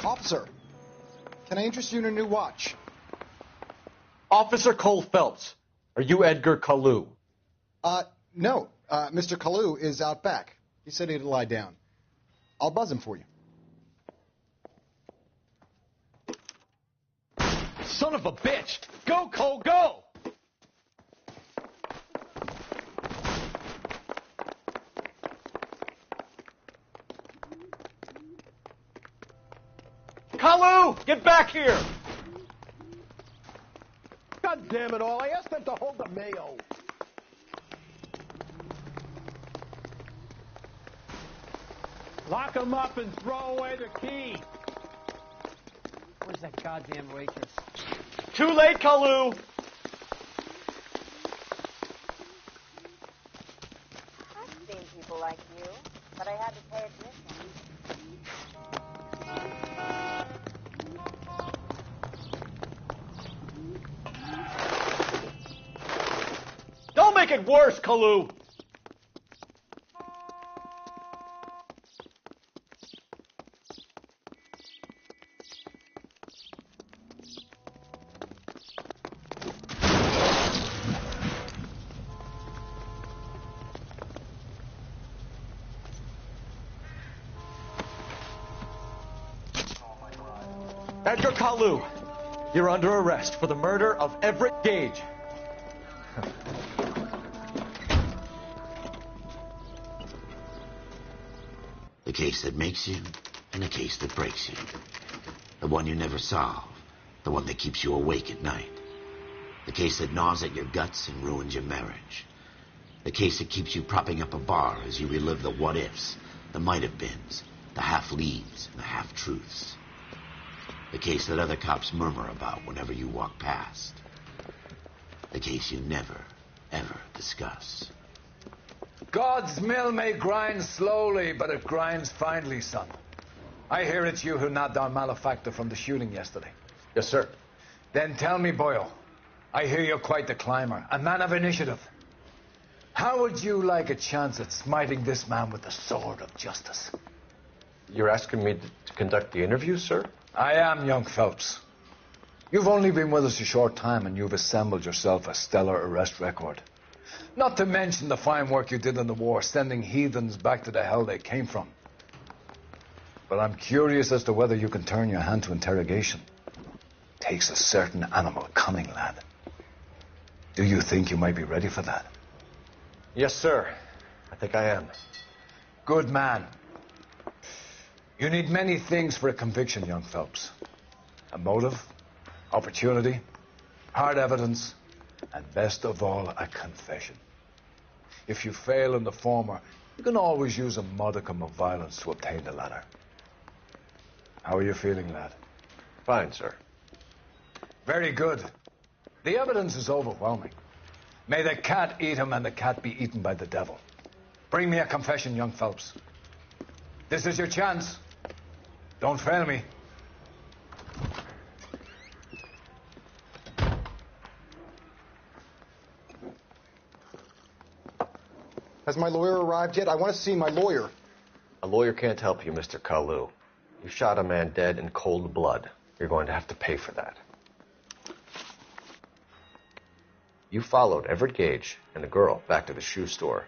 Officer, can I interest you in a new watch? Officer Cole Phelps, are you Edgar Kalu? No. Mr. Kalu is out back. He said he'd lie down. I'll buzz him for you. Son of a bitch! Go, Cole, go! Kalu! Get back here! God damn it all, I asked them to hold the mayo. Lock him up and throw away the key. Where's that goddamn waitress? Too late, Kalu! I've seen people like you, but I had to pay admission. Don't make it worse, Kalu! Edgar Kalu, you're under arrest for the murder of Everett Gage. The case that makes you and the case that breaks you. The one you never solve. The one that keeps you awake at night. The case that gnaws at your guts and ruins your marriage. The case that keeps you propping up a bar as you relive the what-ifs, the might-have-beens, the half-leaves, and the half-truths. The case that other cops murmur about whenever you walk past. The case you never, ever discuss. God's mill may grind slowly, but it grinds finely, son. I hear it's you who knocked down Malefactor from the shooting yesterday. Yes, sir. Then tell me, Boyle, I hear you're quite the climber, a man of initiative. How would you like a chance at smiting this man with the sword of justice? You're asking me to conduct the interview, sir? I am, young Phelps. You've only been with us a short time, and you've assembled yourself a stellar arrest record. Not to mention the fine work you did in the war, sending heathens back to the hell they came from. But I'm curious as to whether you can turn your hand to interrogation. Takes a certain animal cunning, lad. Do you think you might be ready for that? Yes, sir. I think I am. Good man. You need many things for a conviction, young Phelps. A motive, opportunity, hard evidence, and best of all, a confession. If you fail in the former, you can always use a modicum of violence to obtain the latter. How are you feeling, lad? Fine, sir. Very good. The evidence is overwhelming. May the cat eat him and the cat be eaten by the devil. Bring me a confession, young Phelps. This is your chance. Don't fail me. Has my lawyer arrived yet? I want to see my lawyer. A lawyer can't help you, Mr. Kalu. You shot a man dead in cold blood. You're going to have to pay for that. You followed Everett Gage and the girl back to the shoe store.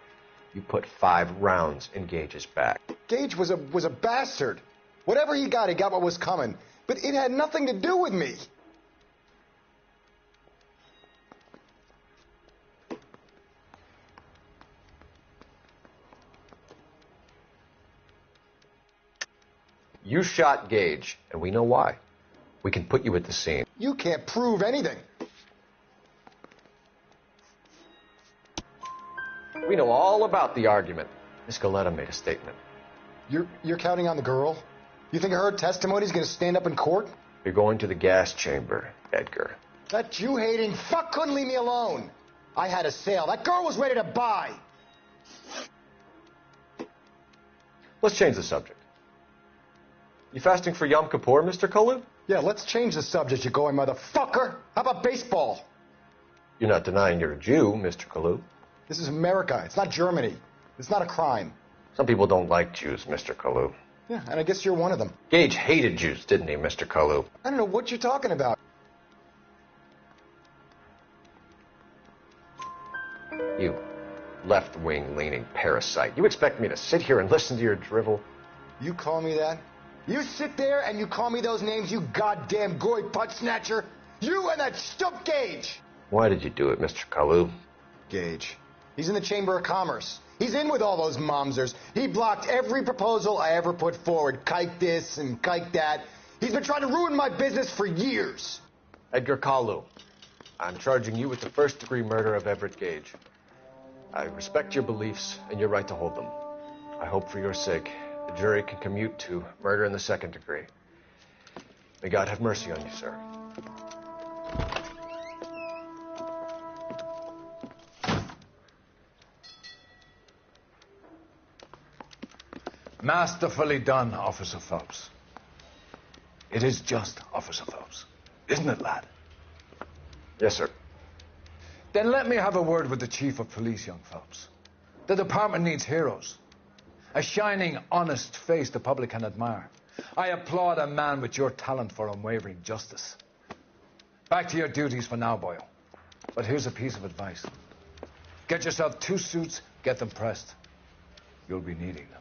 You put 5 rounds in Gage's back. Gage was a bastard. Whatever he got what was coming. But it had nothing to do with me. You shot Gage, and we know why. We can put you at the scene. You can't prove anything. We know all about the argument. Miss Galetta made a statement. You're counting on the girl? You think her testimony's gonna stand up in court? You're going to the gas chamber, Edgar. That Jew-hating fuck couldn't leave me alone. I had a sale. That girl was ready to buy. Let's change the subject. You fasting for Yom Kippur, Mr. Kalu? Yeah, let's change the subject, you going motherfucker. How about baseball? You're not denying you're a Jew, Mr. Kalu. This is America. It's not Germany. It's not a crime. Some people don't like Jews, Mr. Kalu. Yeah, and I guess you're one of them. Gage hated Jews, didn't he, Mr. Kalu? I don't know what you're talking about. You left-wing leaning parasite. You expect me to sit here and listen to your drivel? You call me that? You sit there and you call me those names, you goddamn goy putt snatcher? You and that stump Gage! Why did you do it, Mr. Kalu? Gage. He's in the Chamber of Commerce. He's in with all those momsers. He blocked every proposal I ever put forward. Kike this and kike that. He's been trying to ruin my business for years. Edgar Kalu, I'm charging you with the first-degree murder of Everett Gage. I respect your beliefs and your right to hold them. I hope for your sake the jury can commute to murder in the second degree. May God have mercy on you, sir. Masterfully done, Officer Phelps. It is just, Officer Phelps. Isn't it, lad? Yes, sir. Then let me have a word with the Chief of Police, young Phelps. The department needs heroes. A shining, honest face the public can admire. I applaud a man with your talent for unwavering justice. Back to your duties for now, Boyle. But here's a piece of advice. Get yourself 2 suits, get them pressed. You'll be needing them.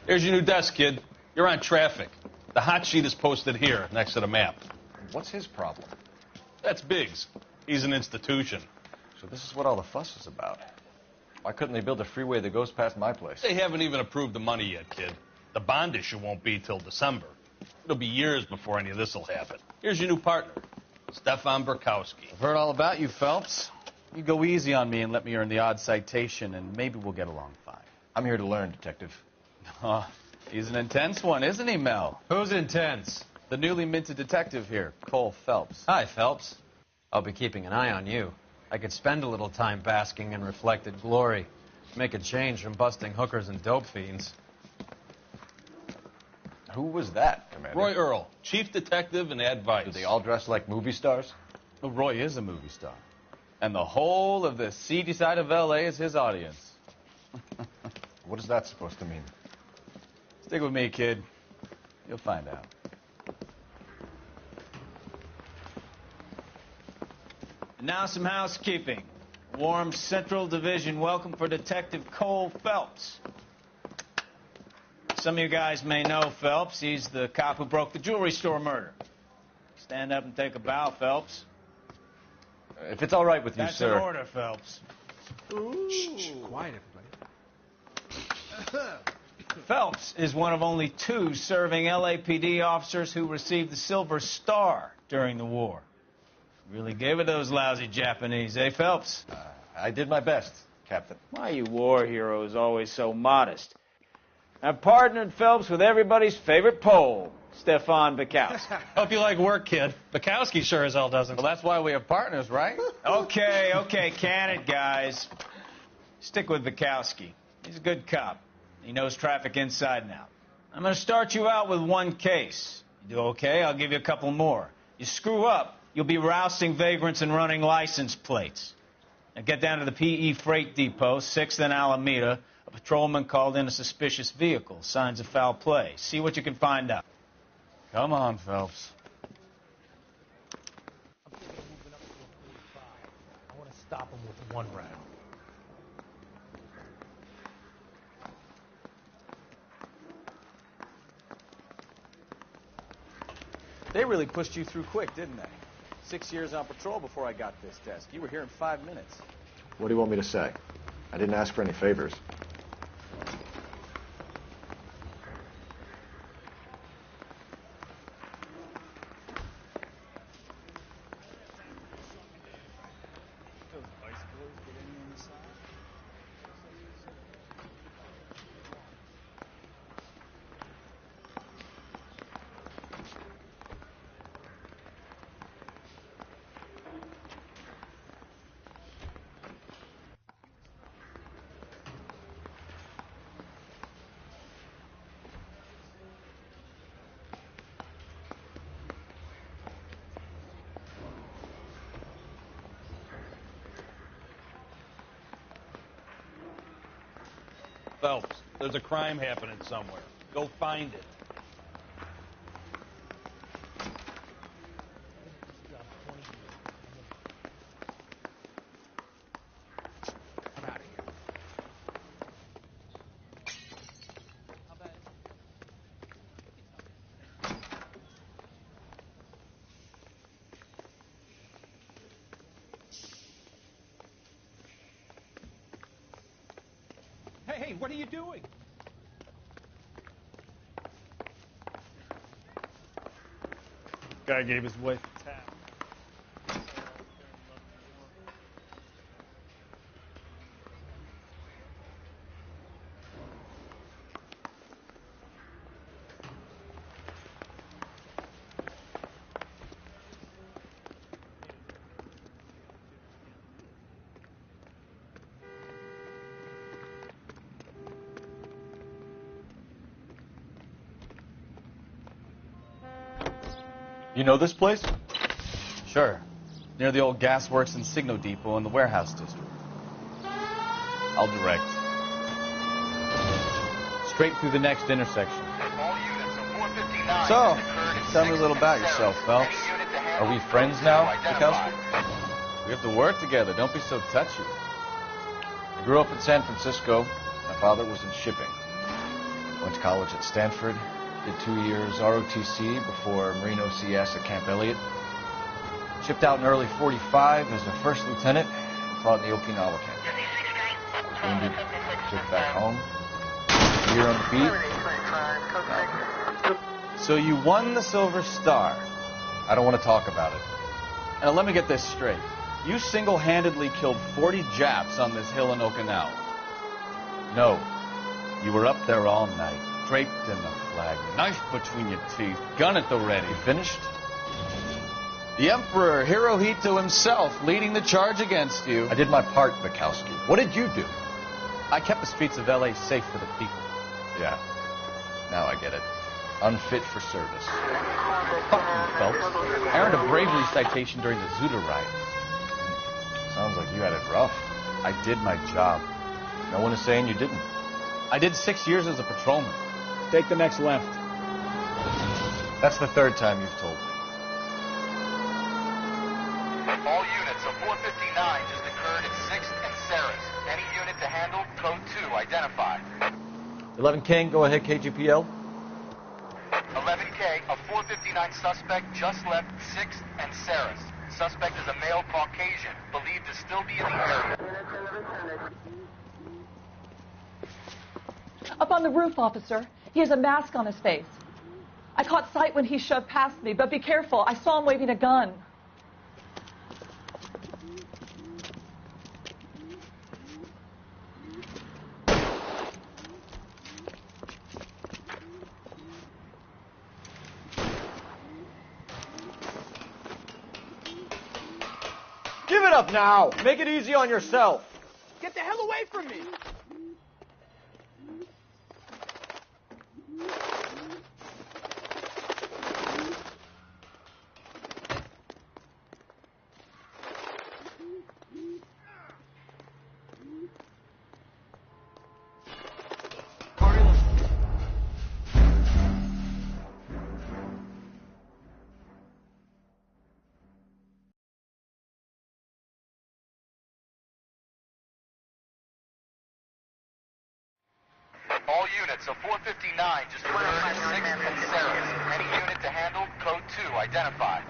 Here's your new desk, kid. You're on traffic. The hot sheet is posted here, next to the map. What's his problem? That's Biggs. He's an institution. So this is what all the fuss is about. Why couldn't they build a freeway that goes past my place? They haven't even approved the money yet, kid. The bond issue won't be till December. It'll be years before any of this will happen. Here's your new partner, Stefan Burkowski. I've heard all about you, Phelps. You go easy on me and let me earn the odd citation, and maybe we'll get along fine. I'm here to learn, Detective. Oh, he's an intense one, isn't he, Mel? Who's intense? The newly minted detective here, Cole Phelps. Hi, Phelps. I'll be keeping an eye on you. I could spend a little time basking in reflected glory. Make a change from busting hookers and dope fiends. Who was that, Commander? Roy Earl, chief detective and advice. Do they all dress like movie stars? Well, Roy is a movie star. And the whole of the seedy side of L.A. is his audience. What is that supposed to mean? Stick with me, kid. You'll find out. Now some housekeeping. Warm Central Division welcome for Detective Cole Phelps. Some of you guys may know Phelps. He's the cop who broke the jewelry store murder. Stand up and take a bow, Phelps. If it's all right with you, That's sir. an order, Phelps. Shh, quiet, everybody. Phelps is one of only 2 serving LAPD officers who received the Silver Star during the war. Really gave it those lousy Japanese, eh, Phelps? I did my best, Captain. Why are you war heroes always so modest? I've partnered Phelps with everybody's favorite Pole, Stefan Burkowski. Hope you like work, kid. Bukowski sure as hell doesn't. Well, that's why we have partners, right? Okay, can it, guys? Stick with Burkowski. He's a good cop. He knows traffic inside and out. I'm going to start you out with 1 case. You do okay, I'll give you a couple more. You screw up, you'll be rousting vagrants and running license plates. Now get down to the PE Freight Depot, 6th and Alameda. A patrolman called in a suspicious vehicle. Signs of foul play. See what you can find out. Come on, Phelps. I want to stop him with 1 round. They really pushed you through quick, didn't they? 6 years on patrol before I got this desk. You were here in 5 minutes. What do you want me to say? I didn't ask for any favors. Phelps, there's a crime happening somewhere. Go find it. Hey, what are you doing? Guy gave his wife a tap. You know this place? Sure. Near the old gasworks and Signo Depot in the warehouse district. I'll direct. Straight through the next intersection. So, tell me a little about yourself, Phelps. Are we friends now, Bukowski? We have to work together. Don't be so touchy. I grew up in San Francisco. My father was in shipping. Went to college at Stanford. Did 2 years ROTC before Marine OCS at Camp Elliott. Shipped out in early '45 as a first lieutenant. Fought in the Okinawa camp. wounded, took back home. Here on the beat. So you won the Silver Star. I don't want to talk about it. Now let me get this straight. You single-handedly killed 40 Japs on this hill in Okinawa. No. You were up there all night, draped in the flag, knife between your teeth, gun at the ready. Finished? The Emperor Hirohito himself leading the charge against you. I did my part, Bukowski. What did you do? I kept the streets of L.A. safe for the people. Yeah. Now I get it. Unfit for service. Fuck you, Phelps. I earned a bravery citation during the Zuda riots. Sounds like you had it rough. I did my job. No one is saying you didn't. I did 6 years as a patrolman. Take the next left. That's the third time you've told me. All units of 459 just occurred at 6th and Saris. Any unit to handle, code 2, identified. 11 King, go ahead, KGPL. 11K, a 459 suspect just left 6th and Saris. Suspect is a male Caucasian, believed to still be in the area. Up on the roof, officer. He has a mask on his face. I caught sight when he shoved past me, but be careful. I saw him waving a gun. Give it up now. Make it easy on yourself. Get the hell away from me! All units of 459 just occurred at 6th and Saris. Any unit to handle, code 2, identified.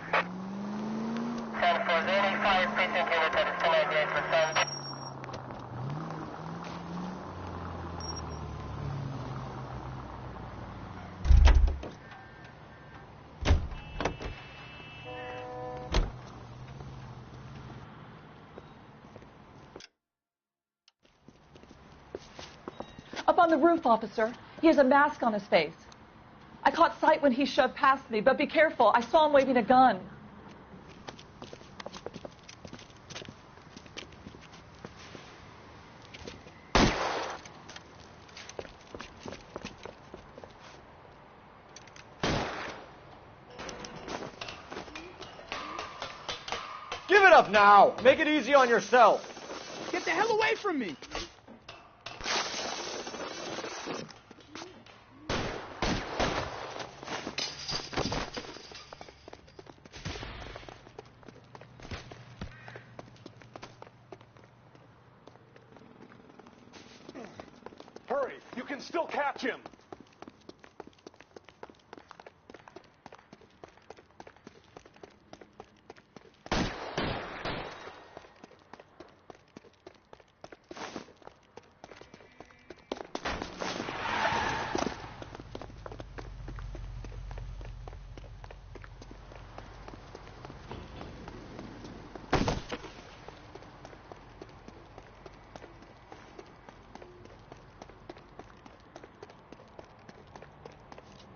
Up on the roof, officer. He has a mask on his face. I caught sight when he shoved past me, but be careful. I saw him waving a gun. Give it up now. Make it easy on yourself. Get the hell away from me! Hurry! You can still catch him!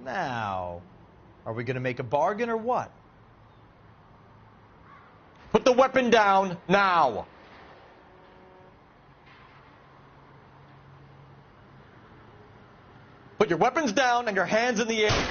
Now, are we going to make a bargain or what? Put the weapon down now. Put your weapons down and your hands in the air.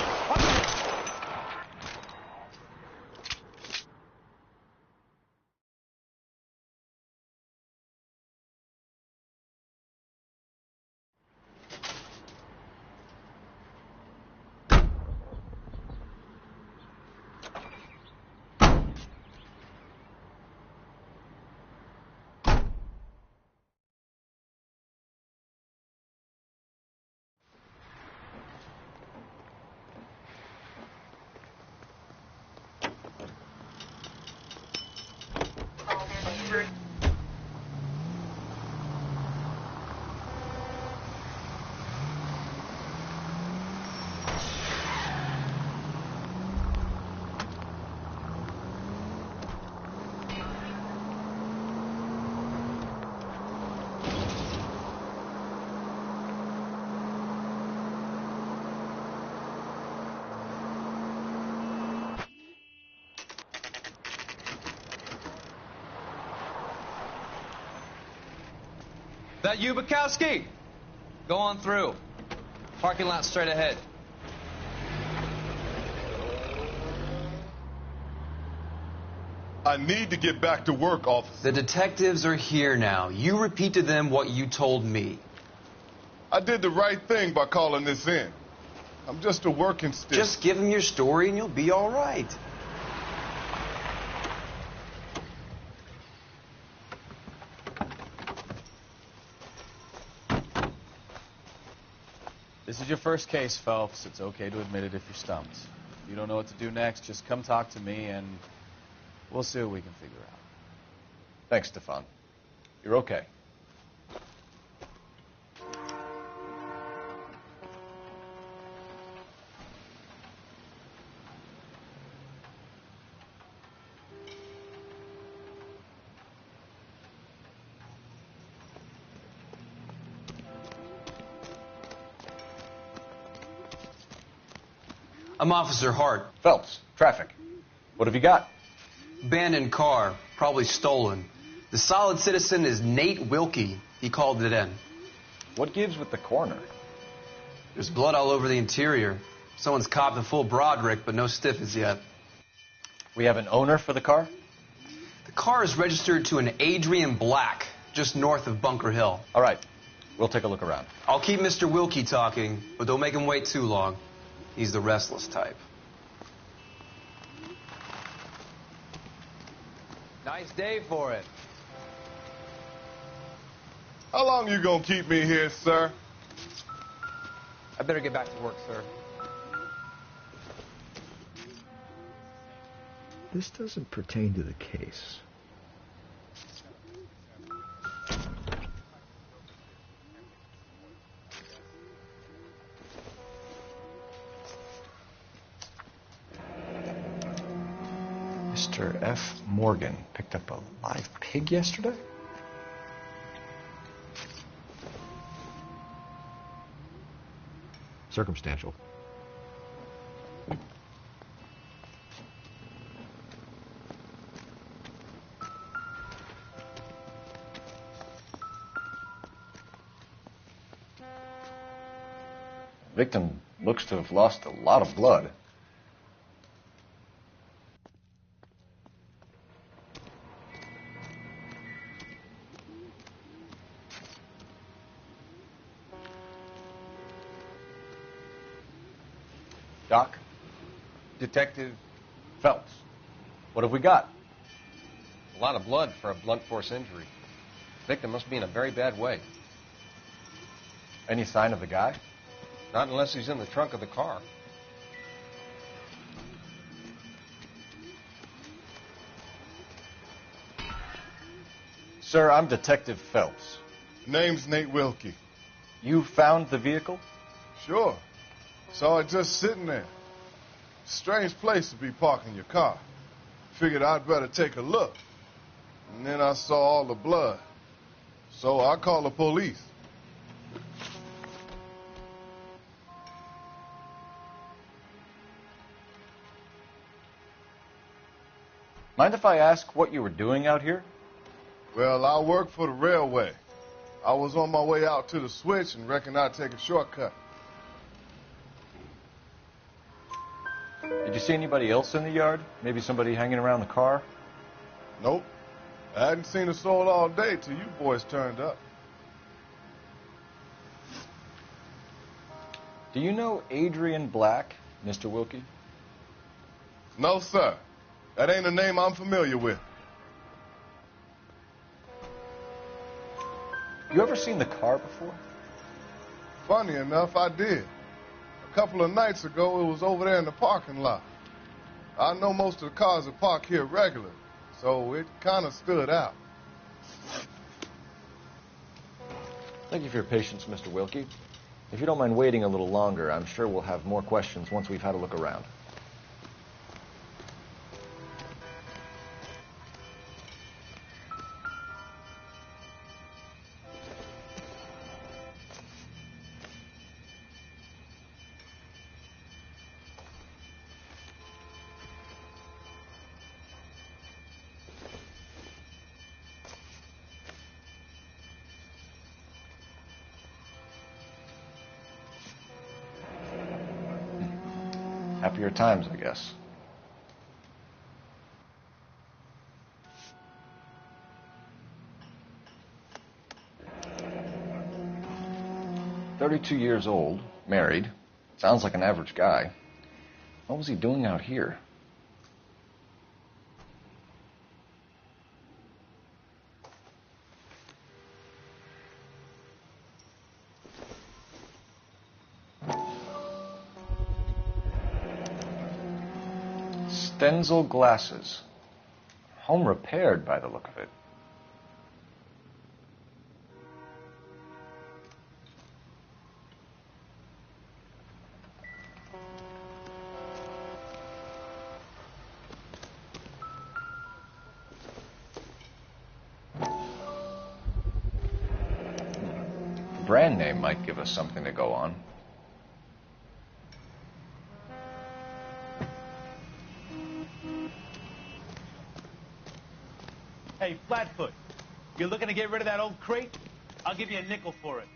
that you, Bukowski? Go on through. Parking lot straight ahead. I need to get back to work, officer. The detectives are here now. You repeat to them what you told me. I did the right thing by calling this in. I'm just a working stick. Just give them your story and you'll be all right. This is your first case, Phelps. It's okay to admit it if you're stumped. If you don't know what to do next, just come talk to me and we'll see what we can figure out. Thanks, Stefan. You're okay. I'm Officer Hart. Phelps, traffic. What have you got? Abandoned car, probably stolen. The solid citizen is Nate Wilkie. He called it in. What gives with the coroner? There's blood all over the interior. Someone's copped a full Broderick, but no stiff as yet. We have an owner for the car? The car is registered to an Adrian Black, just north of Bunker Hill. All right. We'll take a look around. I'll keep Mr. Wilkie talking, but don't make him wait too long. He's the restless type. Nice day for it. How long you gonna keep me here, sir? I better get back to work, sir. This doesn't pertain to the case. Mr. F. Morgan picked up a live pig yesterday? Circumstantial. Victim looks to have lost a lot of blood. Doc? Detective Phelps. What have we got? A lot of blood for a blunt force injury. Victim must be in a very bad way. Any sign of the guy? Not unless he's in the trunk of the car. Sir, I'm Detective Phelps. Name's Nate Wilkie. You found the vehicle? Sure. Saw it just sitting there. Strange place to be parking your car. Figured I'd better take a look. And then I saw all the blood. So I called the police. Mind if I ask what you were doing out here? Well, I work for the railway. I was on my way out to the switch and reckoned I'd take a shortcut. Did you see anybody else in the yard? Maybe somebody hanging around the car? Nope. I hadn't seen a soul all day till you boys turned up. Do you know Adrian Black, Mr. Wilkie? No, sir. That ain't a name I'm familiar with. You ever seen the car before? Funny enough, I did. A couple of nights ago, it was over there in the parking lot. I know most of the cars are parked here regular, so it kind of stood out. Thank you for your patience, Mr. Wilkie. If you don't mind waiting a little longer, I'm sure we'll have more questions once we've had a look around. Happier times, I guess. "32 years old, married. Sounds like an average guy. What was he doing out here?" Stenzel glasses. Home repaired by the look of it. Brand name might give us something to go on. Hey, Flatfoot, you looking to get rid of that old crate? I'll give you a nickel for it.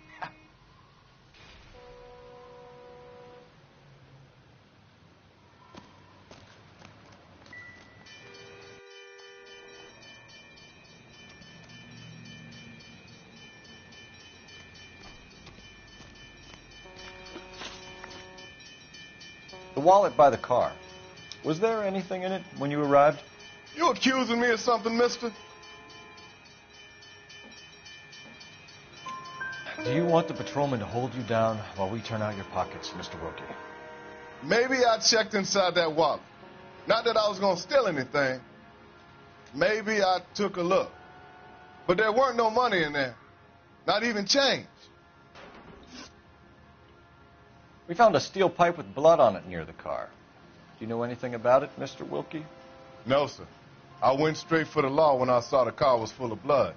The wallet by the car. Was there anything in it when you arrived? You accusing me of something, mister? Do you want the patrolman to hold you down while we turn out your pockets, Mr. Wilkie? Maybe I checked inside that wallet. Not that I was going to steal anything. Maybe I took a look. But there weren't no money in there. Not even change. We found a steel pipe with blood on it near the car. Do you know anything about it, Mr. Wilkie? No, sir. I went straight for the law when I saw the car was full of blood.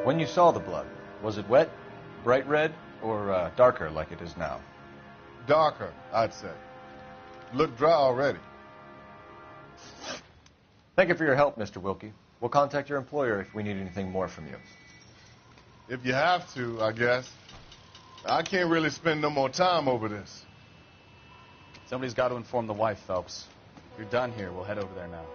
When you saw the blood, was it wet, bright red, or darker like it is now? Darker, I'd say. Looked dry already. Thank you for your help, Mr. Wilkie. We'll contact your employer if we need anything more from you. If you have to, I guess. I can't really spend no more time over this. Somebody's got to inform the wife, Phelps. If you're done here, we'll head over there now.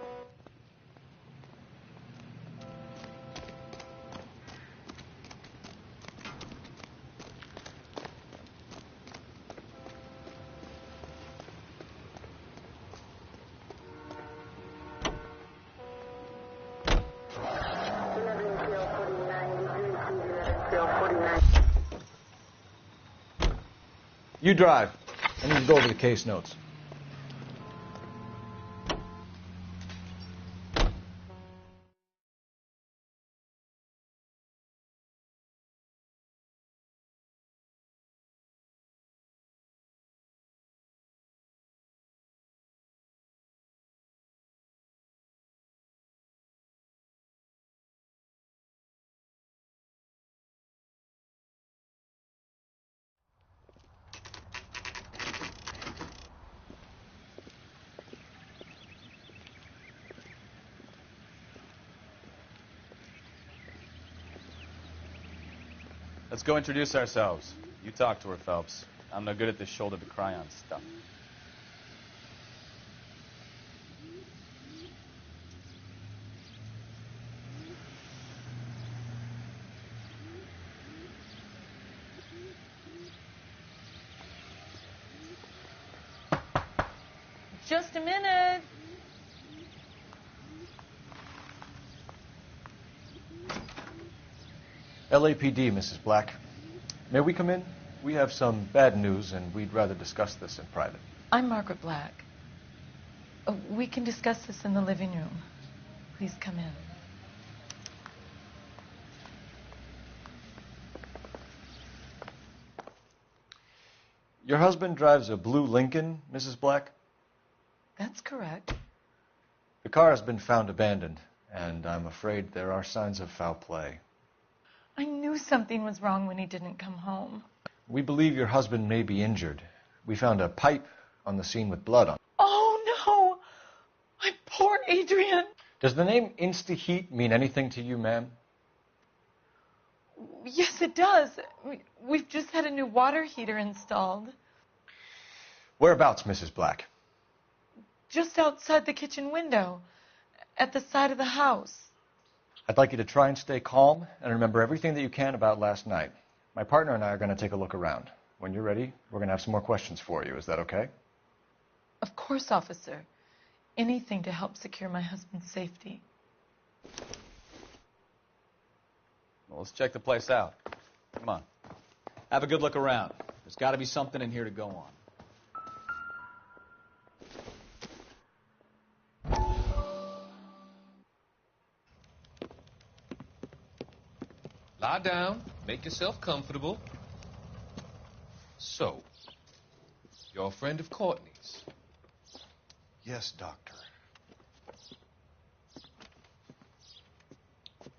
You drive. I need to go over the case notes. Let's go introduce ourselves. You talk to her, Phelps. I'm no good at this shoulder to cry on stuff. Just a minute. LAPD, Mrs. Black. May we come in? We have some bad news, and we'd rather discuss this in private. I'm Margaret Black. We can discuss this in the living room. Please come in. Your husband drives a blue Lincoln, Mrs. Black? That's correct. The car has been found abandoned, and I'm afraid there are signs of foul play. I knew something was wrong when he didn't come home. We believe your husband may be injured. We found a pipe on the scene with blood on it. Oh, no! My poor Adrian! Does the name Insta-Heat mean anything to you, ma'am? Yes, it does. We've just had a new water heater installed. Whereabouts, Mrs. Black? Just outside the kitchen window, at the side of the house. I'd like you to try and stay calm and remember everything that you can about last night. My partner and I are going to take a look around. When you're ready, we're going to have some more questions for you. Is that okay? Of course, officer. Anything to help secure my husband's safety. Well, let's check the place out. Come on. Have a good look around. There's got to be something in here to go on. Lie down. Make yourself comfortable. So, you're a friend of Courtney's? Yes, Doctor.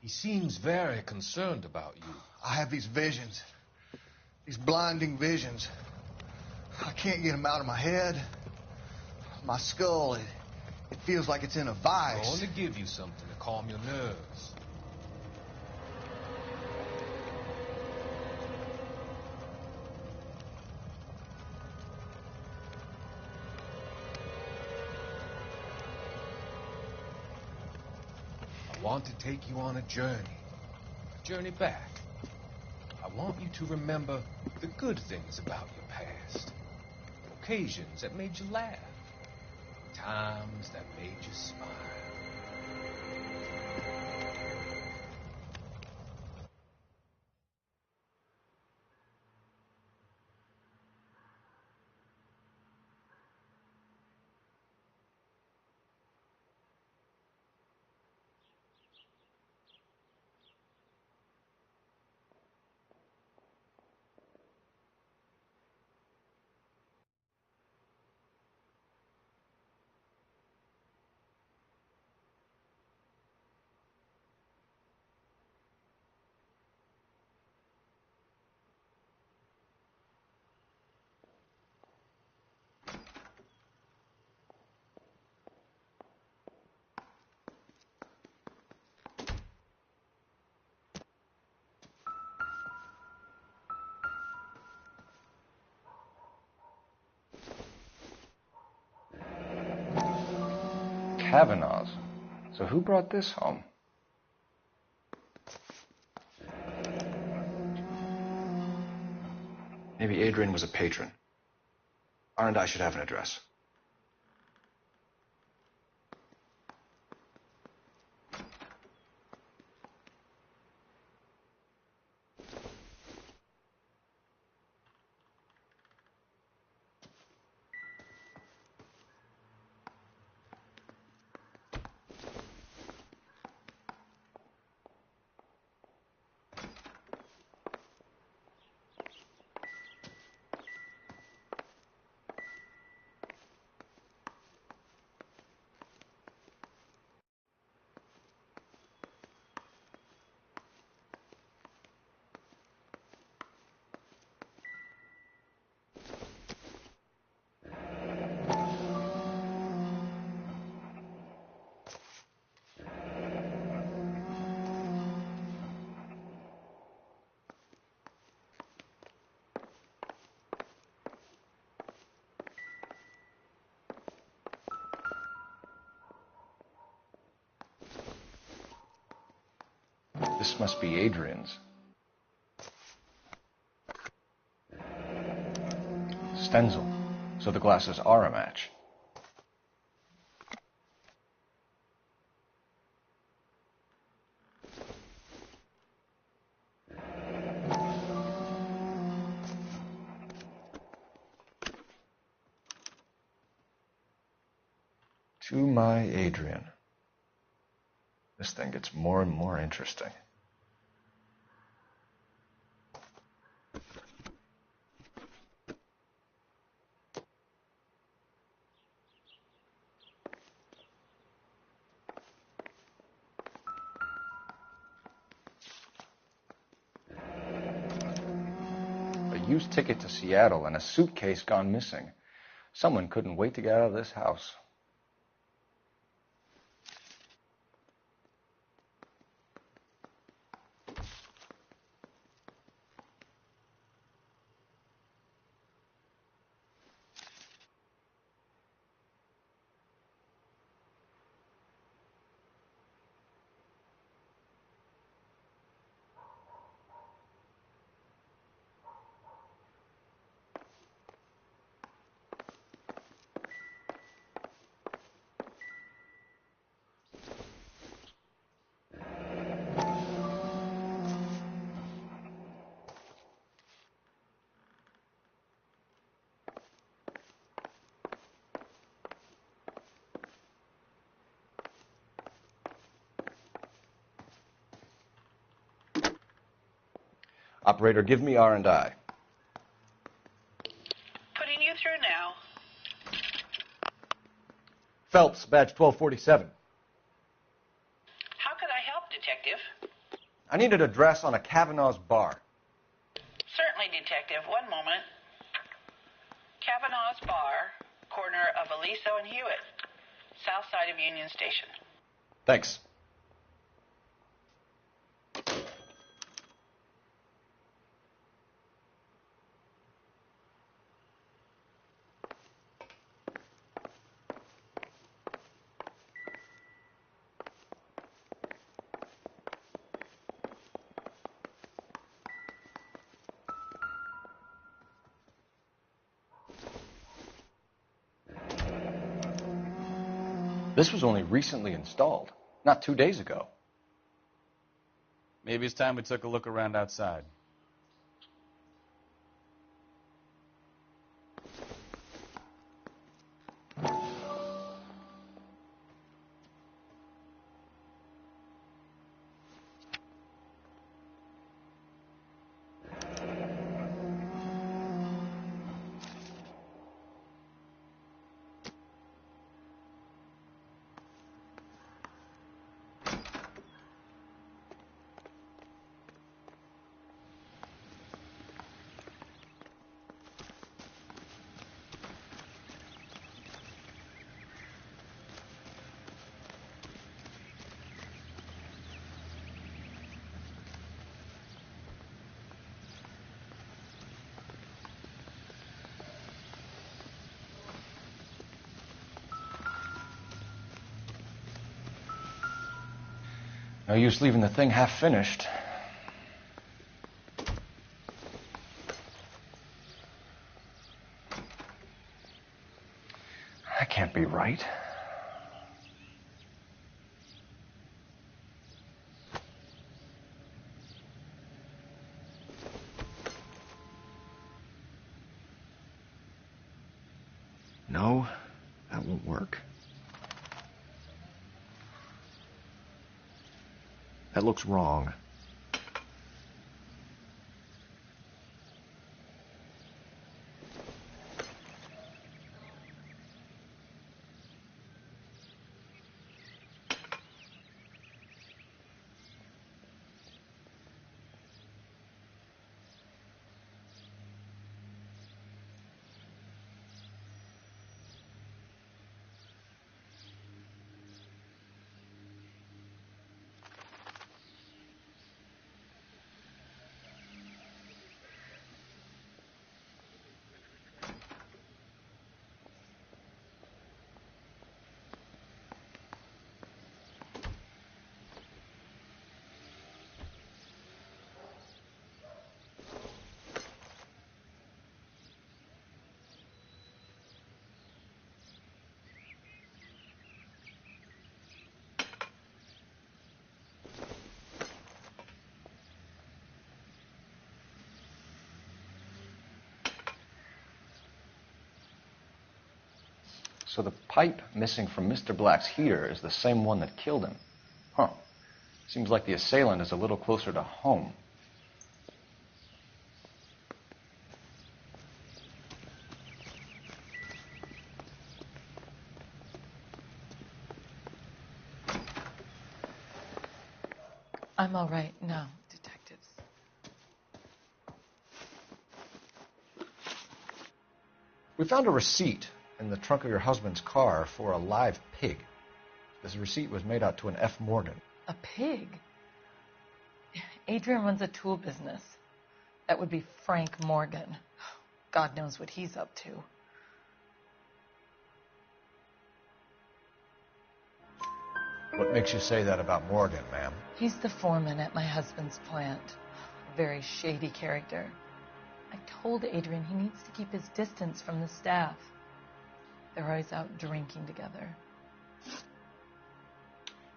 He seems very concerned about you. I have these visions. These blinding visions. I can't get them out of my head. My skull, it feels like it's in a vice. I'm going to give you something to calm your nerves. I want to take you on a journey back. I want you to remember the good things about your past, occasions that made you laugh, times that made you smile. Kavanaugh's. So who brought this home? Maybe Adrian was a patron. R&I should have an address. This must be Adrian's. Stenzel. So the glasses are a match. To my Adrian. This thing gets more and more interesting. A used ticket to Seattle and a suitcase gone missing. Someone couldn't wait to get out of this house. Operator, give me R&I. Putting you through now. Phelps, badge 1247. How could I help, Detective? I need an address on a Kavanaugh's bar. Certainly, Detective. One moment. Kavanaugh's Bar, corner of Aliso and Hewitt, south side of Union Station. Thanks. This was only recently installed, not 2 days ago. Maybe it's time we took a look around outside. No use leaving the thing half finished. That can't be right. No, that won't work. That looks wrong. So the pipe missing from Mr. Black's heater is the same one that killed him. Huh. Seems like the assailant is a little closer to home. I'm all right now, detectives. We found a receipt in the trunk of your husband's car for a live pig. This receipt was made out to an F. Morgan. A pig? Adrian runs a tool business. That would be Frank Morgan. God knows what he's up to. What makes you say that about Morgan, ma'am? He's the foreman at my husband's plant. A very shady character. I told Adrian he needs to keep his distance from the staff. They're always out drinking together.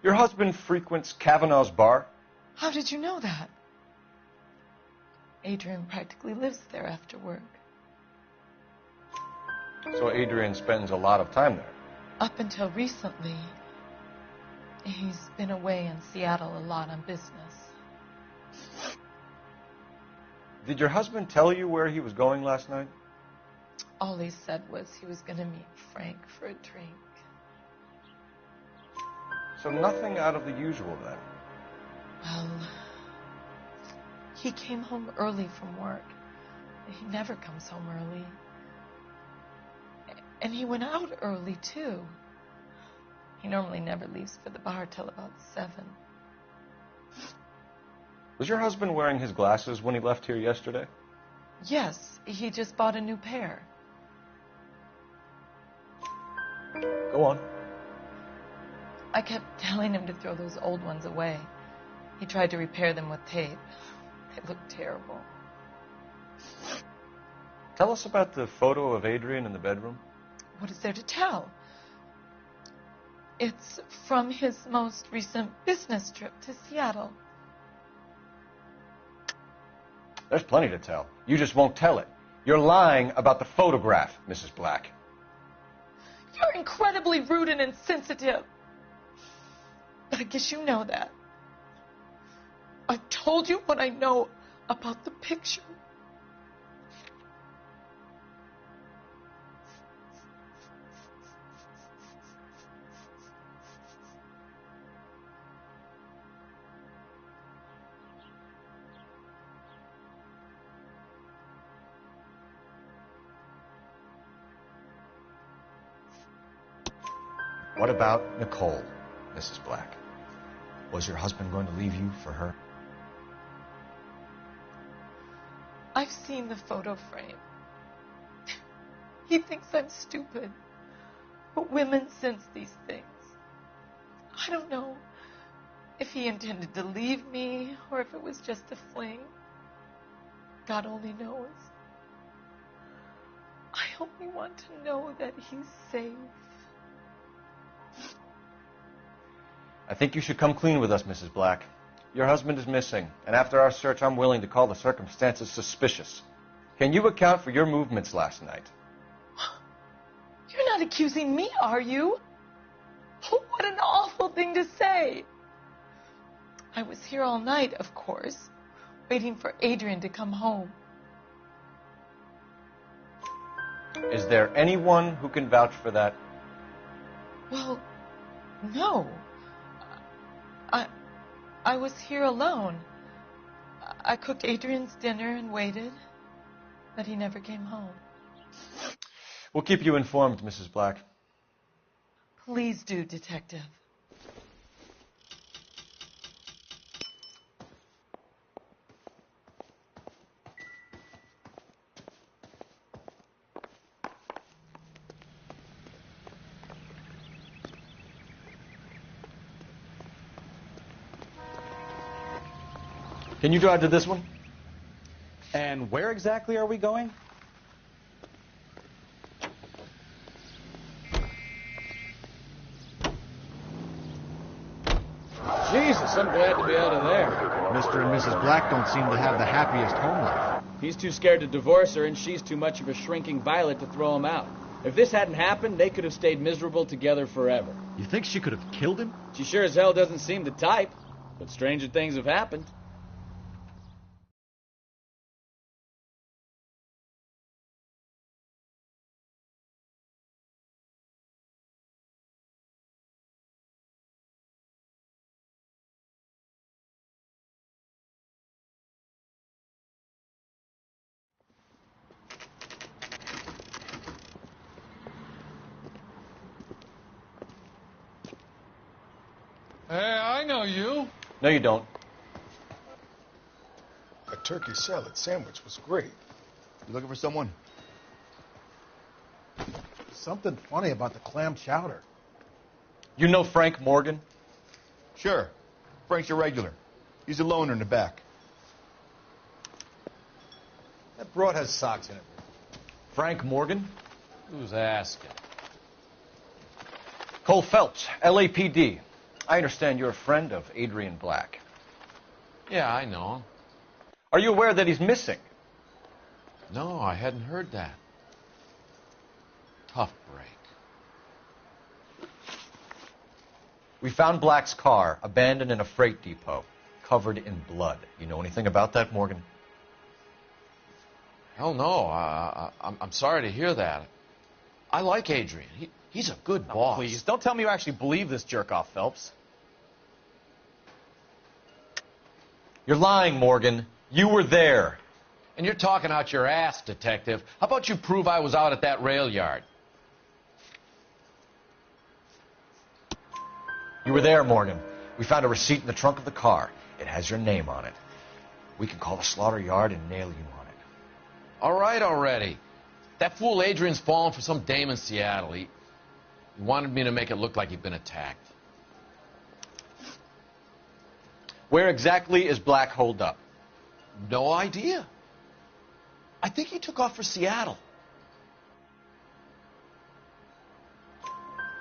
Your husband frequents Kavanaugh's bar? How did you know that? Adrian practically lives there after work. So Adrian spends a lot of time there? Up until recently, he's been away in Seattle a lot on business. Did your husband tell you where he was going last night? All he said was he was going to meet Frank for a drink. So nothing out of the usual then? Well, he came home early from work. He never comes home early. And he went out early, too. He normally never leaves for the bar till about 7. Was your husband wearing his glasses when he left here yesterday? Yes, he just bought a new pair. Go on. I kept telling him to throw those old ones away. He tried to repair them with tape. They looked terrible. Tell us about the photo of Adrian in the bedroom. What is there to tell? It's from his most recent business trip to Seattle. There's plenty to tell. You just won't tell it. You're lying about the photograph, Mrs. Black. You're incredibly rude and insensitive. But I guess you know that. I've told you what I know about the picture. What about Nicole, Mrs. Black? Was your husband going to leave you for her? I've seen the photo frame. He thinks I'm stupid. But women sense these things. I don't know if he intended to leave me or if it was just a fling. God only knows. I only want to know that he's safe. I think you should come clean with us, Mrs. Black. Your husband is missing, and after our search, I'm willing to call the circumstances suspicious. Can you account for your movements last night? You're not accusing me, are you? Oh, what an awful thing to say. I was here all night, of course, waiting for Adrian to come home. Is there anyone who can vouch for that? Well, no. I was here alone. I cooked Adrian's dinner and waited, but he never came home. We'll keep you informed, Mrs. Black. Please do, Detective. Can you drive to this one? And where exactly are we going? Jesus, I'm glad to be out of there. Mr. and Mrs. Black don't seem to have the happiest home life. He's too scared to divorce her, and she's too much of a shrinking violet to throw him out. If this hadn't happened, they could have stayed miserable together forever. You think she could have killed him? She sure as hell doesn't seem the type, but stranger things have happened. Hey, I know you. No, you don't. A turkey salad sandwich was great. You looking for someone? Something funny about the clam chowder. You know Frank Morgan? Sure. Frank's a regular. He's a loner in the back. That broad has socks in it. Frank Morgan? Who's asking? Cole Phelps, LAPD. I understand you're a friend of Adrian Black. Yeah, I know him. Are you aware that he's missing? No, I hadn't heard that. Tough break. We found Black's car abandoned in a freight depot, covered in blood. You know anything about that, Morgan? Hell no. I'm sorry to hear that. I like Adrian. He's a good boss. Please, don't tell me you actually believe this jerk-off, Phelps. You're lying, Morgan. You were there. And you're talking out your ass, detective. How about you prove I was out at that rail yard? You were there, Morgan. We found a receipt in the trunk of the car. It has your name on it. We can call the slaughter yard and nail you on it. All right already. That fool Adrian's fallen for some dame in Seattle. He wanted me to make it look like he'd been attacked. Where exactly is Black holed up? No idea. I think he took off for Seattle.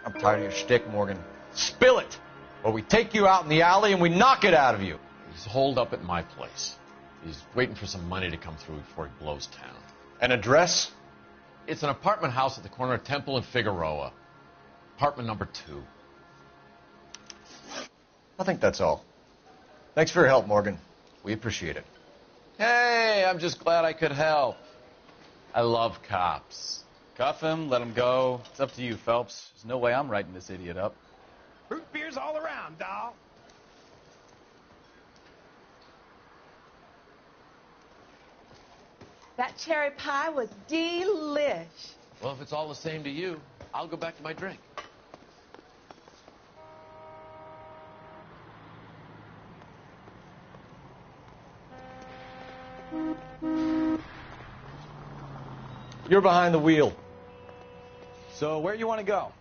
I'm tired of your shtick, Morgan. Spill it! Or we take you out in the alley and we knock it out of you. He's holed up at my place. He's waiting for some money to come through before he blows town. An address? It's an apartment house at the corner of Temple and Figueroa. Apartment number 2. I think that's all. Thanks for your help, Morgan. We appreciate it. Hey, I'm just glad I could help. I love cops. Cuff him, let him go. It's up to you, Phelps. There's no way I'm writing this idiot up. Root beers all around, doll. That cherry pie was delish. Well, if it's all the same to you, I'll go back to my drink. You're behind the wheel. So where you want to go?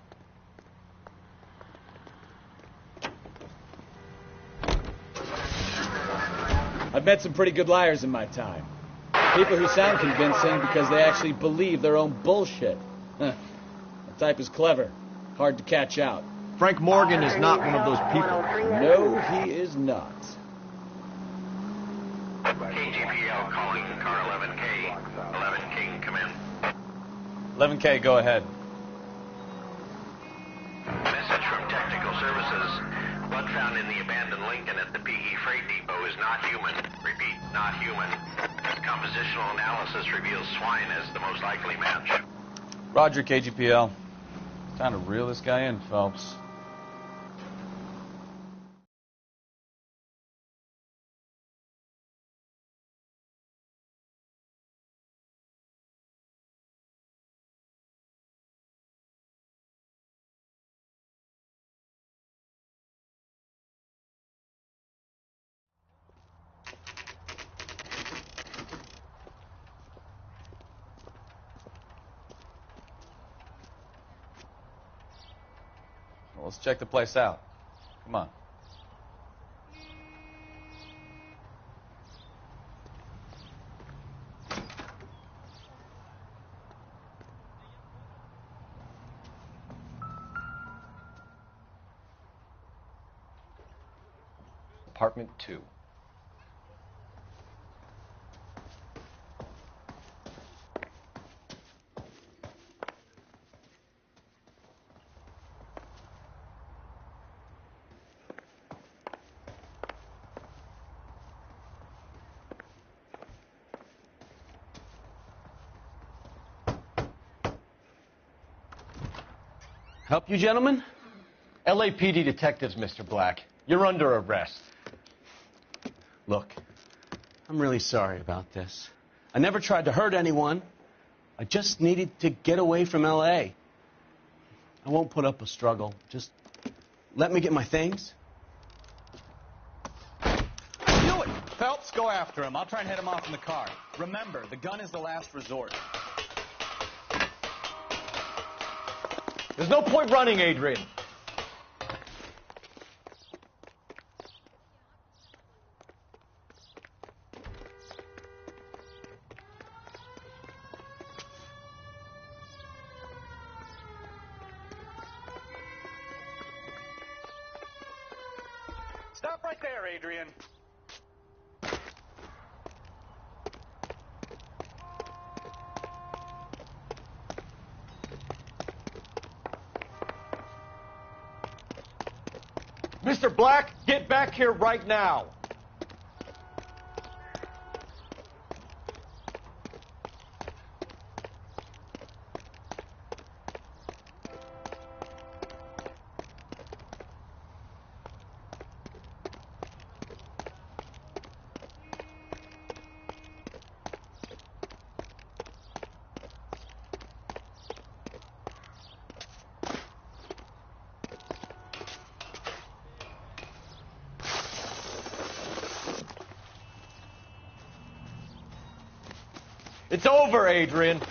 I've met some pretty good liars in my time. People who sound convincing because they actually believe their own bullshit. Huh. The type is clever, hard to catch out. Frank Morgan is not one of those people. No, he is not. KGPL calling car 11K. 11K, come in. 11K, go ahead. Message from Technical Services. Blood found in the abandoned Lincoln at the PE Freight Depot is not human. Repeat, not human. Compositional analysis reveals swine as the most likely match. Roger, KGPL. Time to reel this guy in, Phelps. Well, let's check the place out. Come on. Apartment 2. Help you, gentlemen? LAPD detectives, Mr. Black. You're under arrest. Look, I'm really sorry about this. I never tried to hurt anyone. I just needed to get away from L.A. I won't put up a struggle. Just let me get my things. Do it! Phelps, go after him. I'll try and head him off in the car. Remember, the gun is the last resort. There's no point running, Adrian. Stop right there, Adrian. Mr. Black, get back here right now. It's over, Adrian.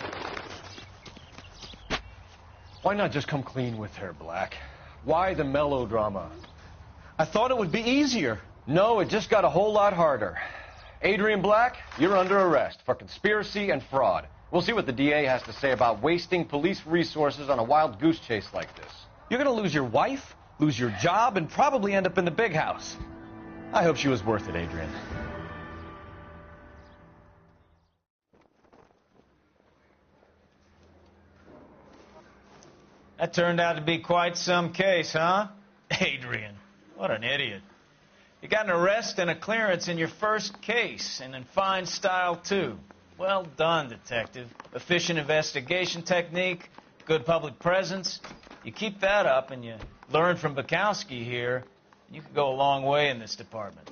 Why not just come clean with her, Black? Why the melodrama? I thought it would be easier. No, it just got a whole lot harder. Adrian Black, you're under arrest for conspiracy and fraud. We'll see what the DA has to say about wasting police resources on a wild goose chase like this. You're going to lose your wife, lose your job, and probably end up in the big house. I hope she was worth it, Adrian. That turned out to be quite some case, huh? Adrian, what an idiot. You got an arrest and a clearance in your first case, and in fine style, too. Well done, detective. Efficient investigation technique, good public presence. You keep that up and you learn from Bukowski here, you could go a long way in this department.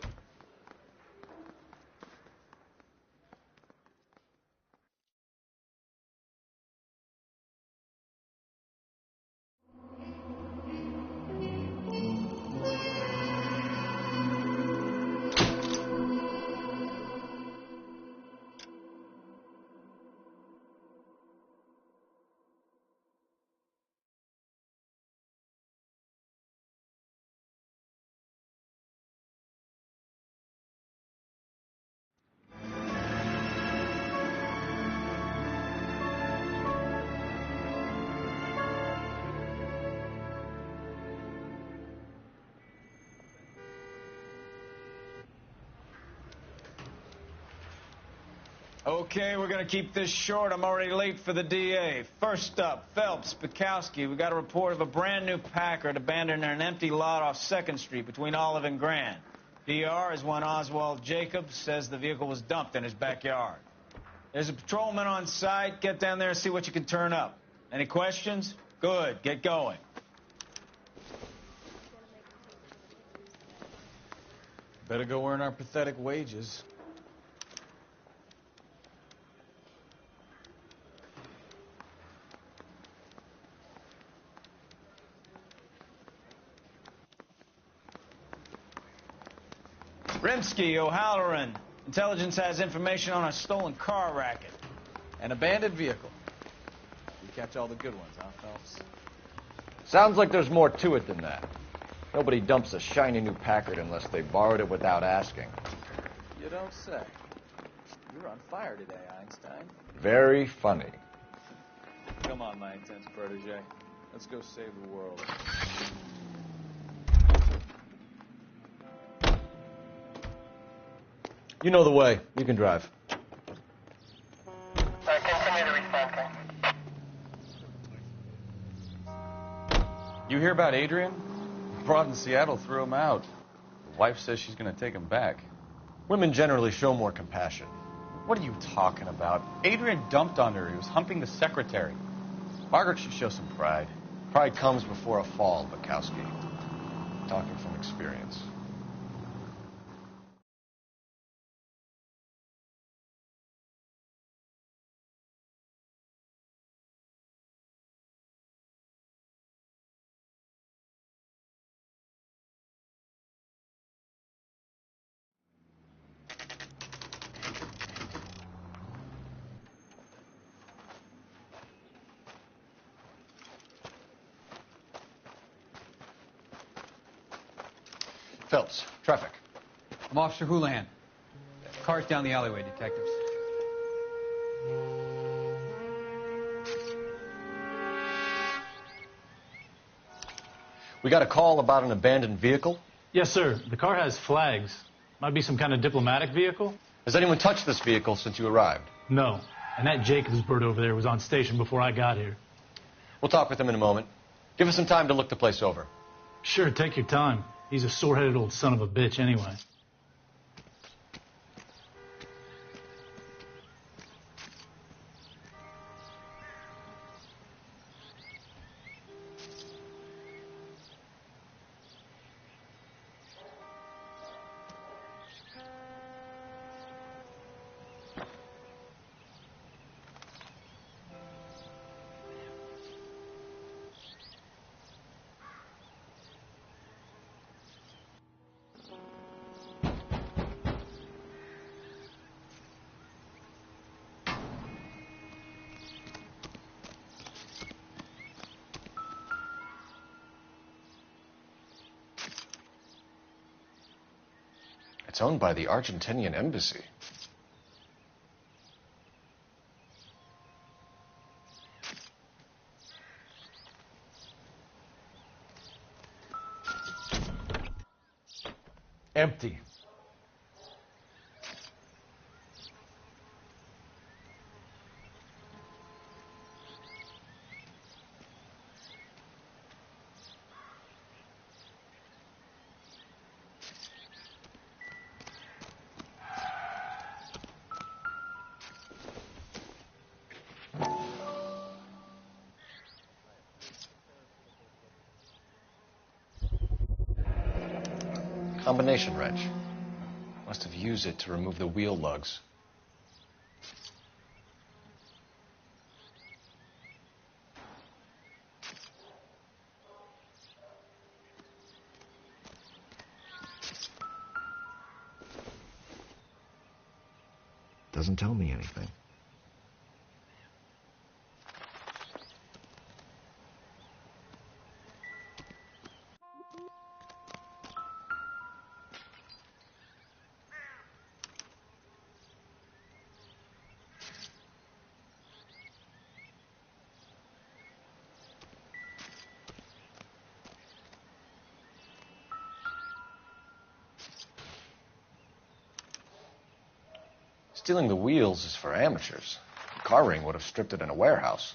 Okay, we're going to keep this short. I'm already late for the DA. First up, Phelps, Bukowski. We got a report of a brand new Packard abandoned in an empty lot off 2nd Street between Olive and Grand. DR is one Oswald Jacobs says the vehicle was dumped in his backyard. There's a patrolman on site. Get down there and see what you can turn up. Any questions? Good. Get going. Better go earn our pathetic wages. Rimsky, O'Halloran. Intelligence has information on a stolen car racket. An abandoned vehicle. You catch all the good ones, huh, Phelps? Sounds like there's more to it than that. Nobody dumps a shiny new Packard unless they borrowed it without asking. You don't say. You're on fire today, Einstein. Very funny. Come on, my intense protege. Let's go save the world. You know the way. You can drive. You hear about Adrian? Broad in Seattle threw him out. His wife says she's going to take him back. Women generally show more compassion. What are you talking about? Adrian dumped on her. He was humping the secretary. Margaret should show some pride. Pride comes before a fall, Bukowski. Talking from experience. Phelps, traffic. I'm Officer Houlihan. Car's down the alleyway, detectives. We got a call about an abandoned vehicle? Yes, sir. The car has flags. Might be some kind of diplomatic vehicle. Has anyone touched this vehicle since you arrived? No. And that Jacobs bird over there was on station before I got here. We'll talk with him in a moment. Give us some time to look the place over. Sure, take your time. He's a sore-headed old son of a bitch anyway. It's owned by the Argentinian embassy. Empty. Combination wrench. Must have used it to remove the wheel lugs. Doesn't tell me anything. Stealing the wheels is for amateurs. The car ring would have stripped it in a warehouse.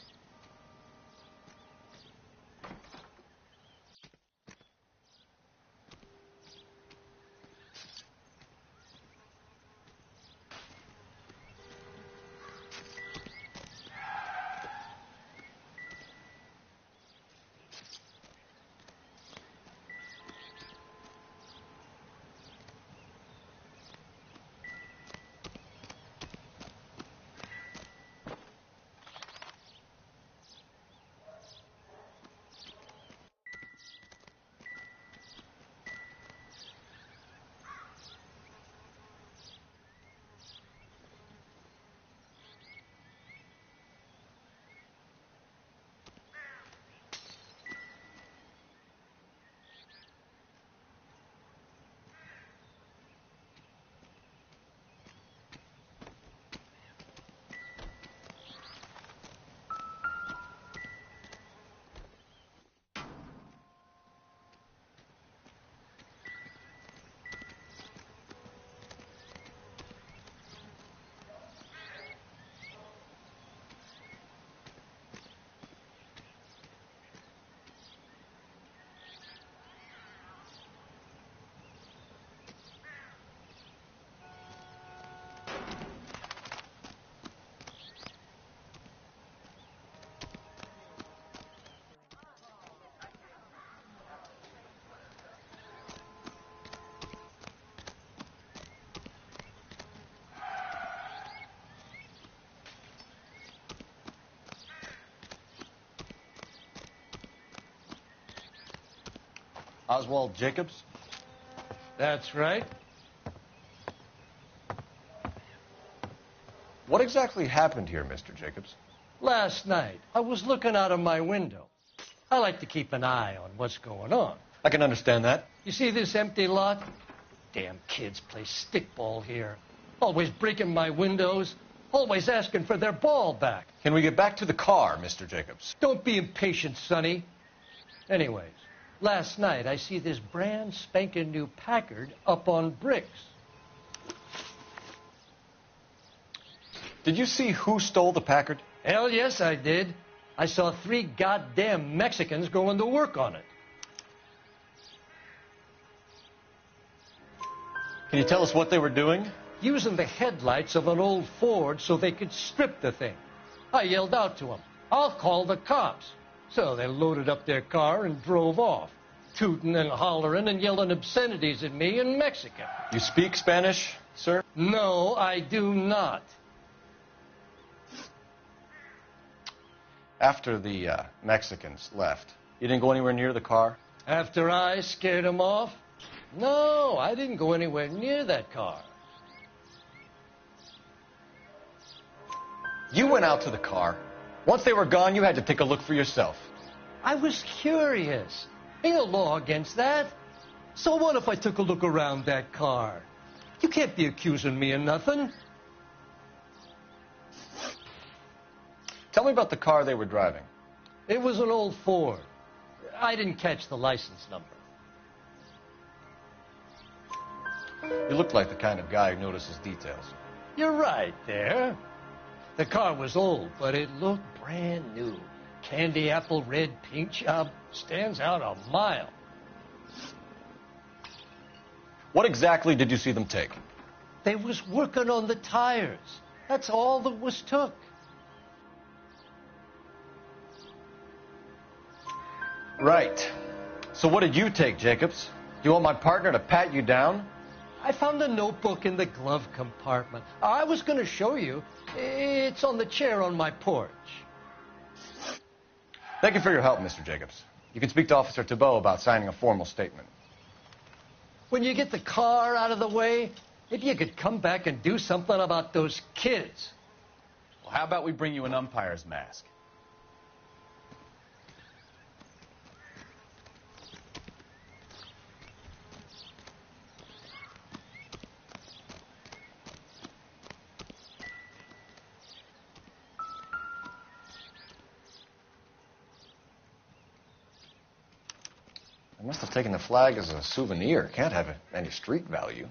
Oswald Jacobs? That's right. What exactly happened here, Mr. Jacobs? Last night, I was looking out of my window. I like to keep an eye on what's going on. I can understand that. You see this empty lot? Damn kids play stickball here. Always breaking my windows. Always asking for their ball back. Can we get back to the car, Mr. Jacobs? Don't be impatient, Sonny. Anyways, last night I see this brand spanking new Packard up on bricks. Did you see who stole the Packard? Hell yes, I did. I saw 3 goddamn Mexicans going to work on it. Can you tell us what they were doing? Using the headlights of an old Ford so they could strip the thing. I yelled out to them, "I'll call the cops." So they loaded up their car and drove off, tooting and hollering and yelling obscenities at me in Mexican. You speak Spanish, sir? No, I do not. After the Mexicans left, you didn't go anywhere near the car? After I scared them off? No, I didn't go anywhere near that car. You went out to the car. Once they were gone, you had to take a look for yourself. I was curious. Ain't no law against that. So what if I took a look around that car? You can't be accusing me of nothing. Tell me about the car they were driving. It was an old Ford. I didn't catch the license number. You look like the kind of guy who notices details. You're right there. The car was old, but it looked brand new. Candy apple red paint job stands out a mile. What exactly did you see them take? They was working on the tires. That's all that was took. Right. So what did you take, Jacobs? Do you want my partner to pat you down? I found a notebook in the glove compartment. I was going to show you. It's on the chair on my porch. Thank you for your help, Mr. Jacobs. You can speak to Officer Thibault about signing a formal statement. When you get the car out of the way, if you could come back and do something about those kids. Well, how about we bring you an umpire's mask? I must have taken the flag as a souvenir. Can't have any street value.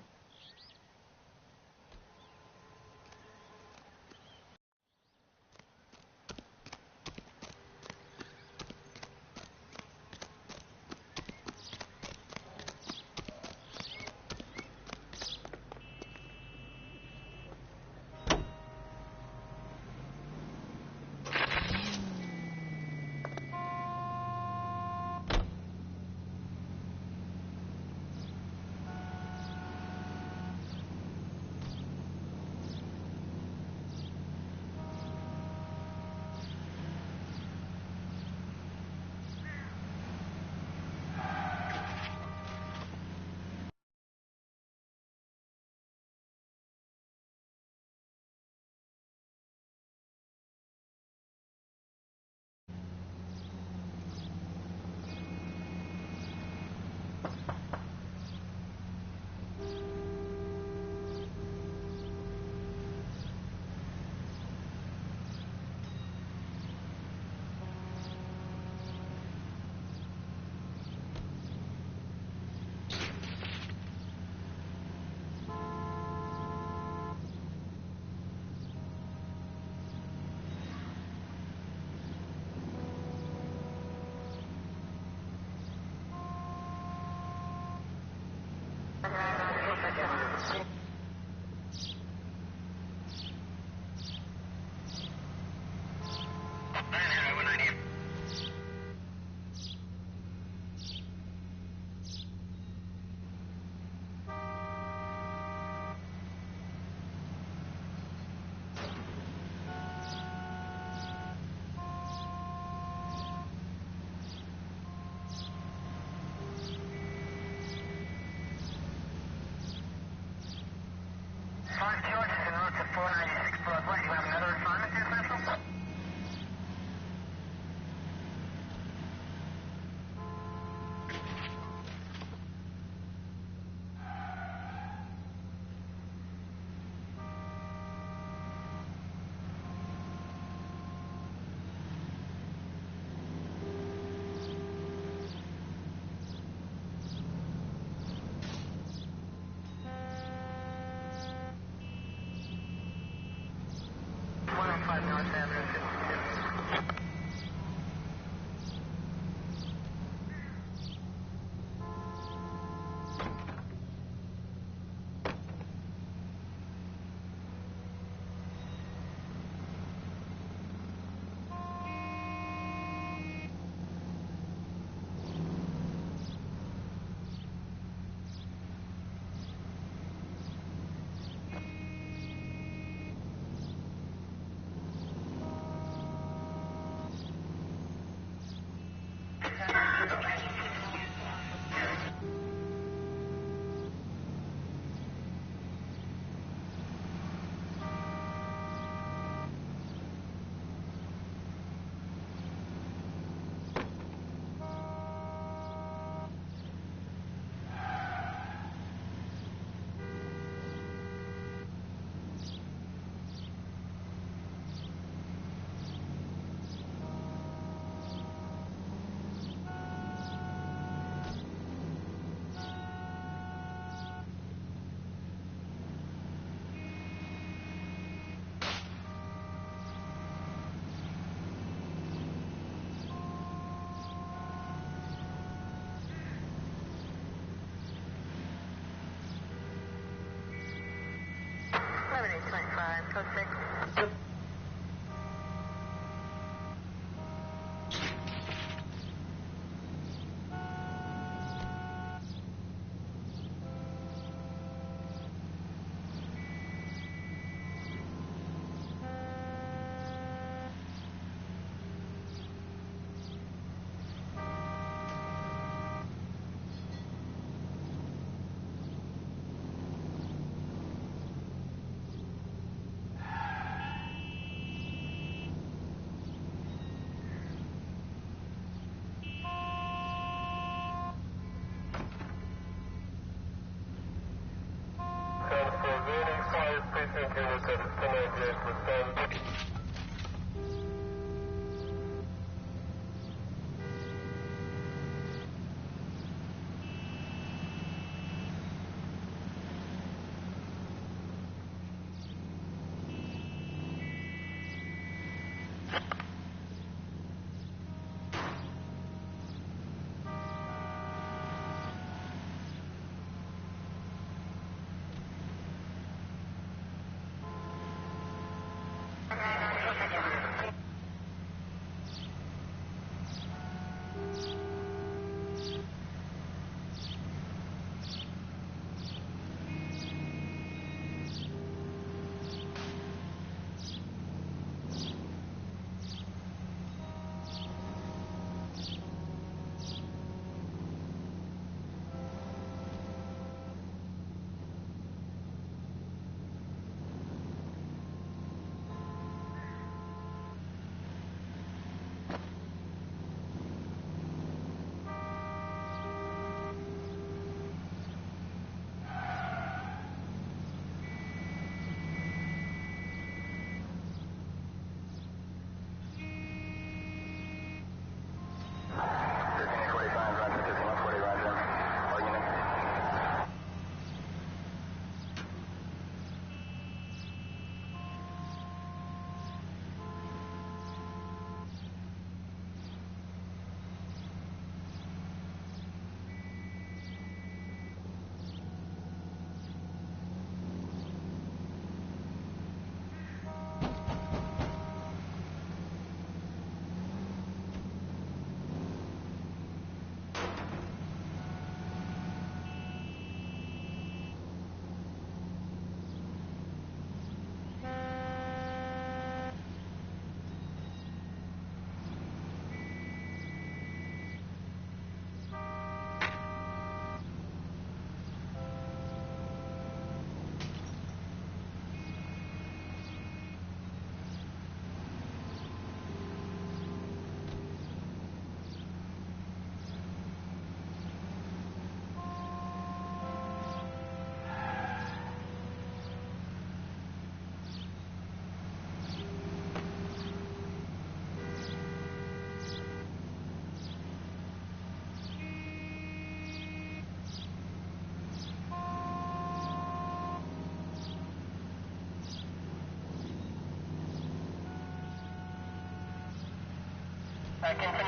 Continue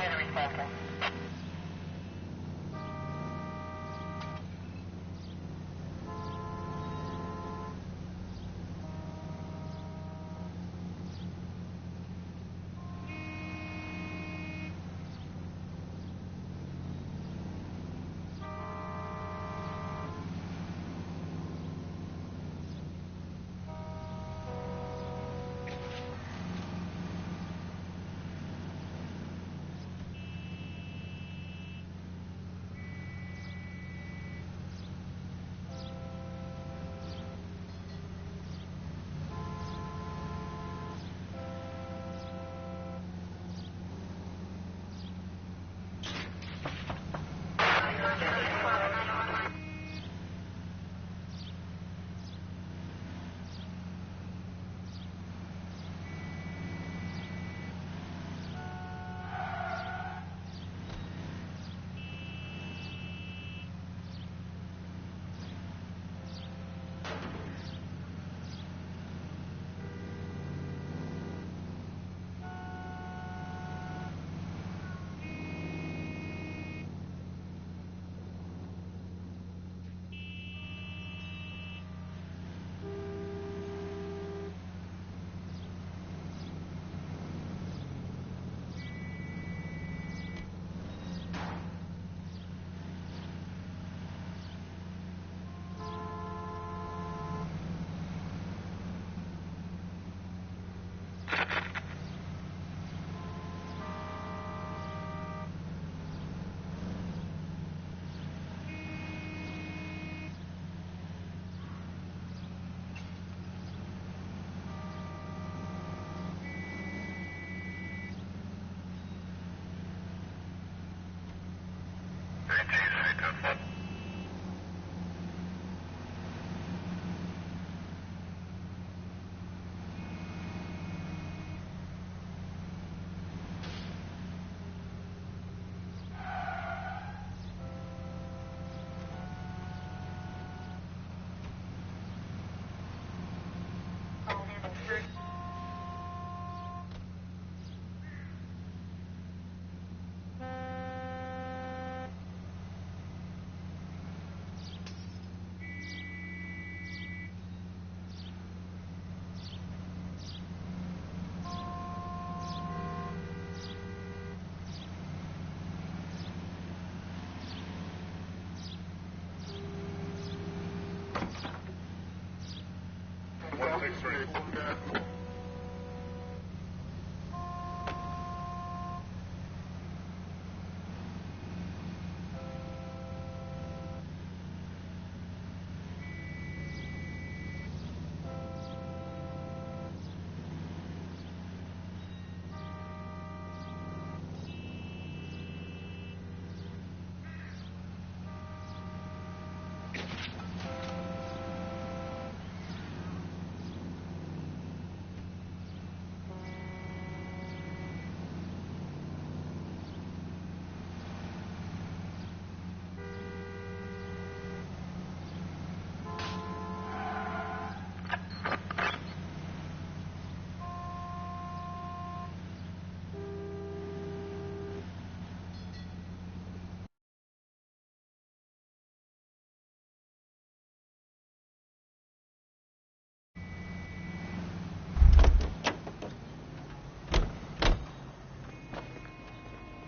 to respond.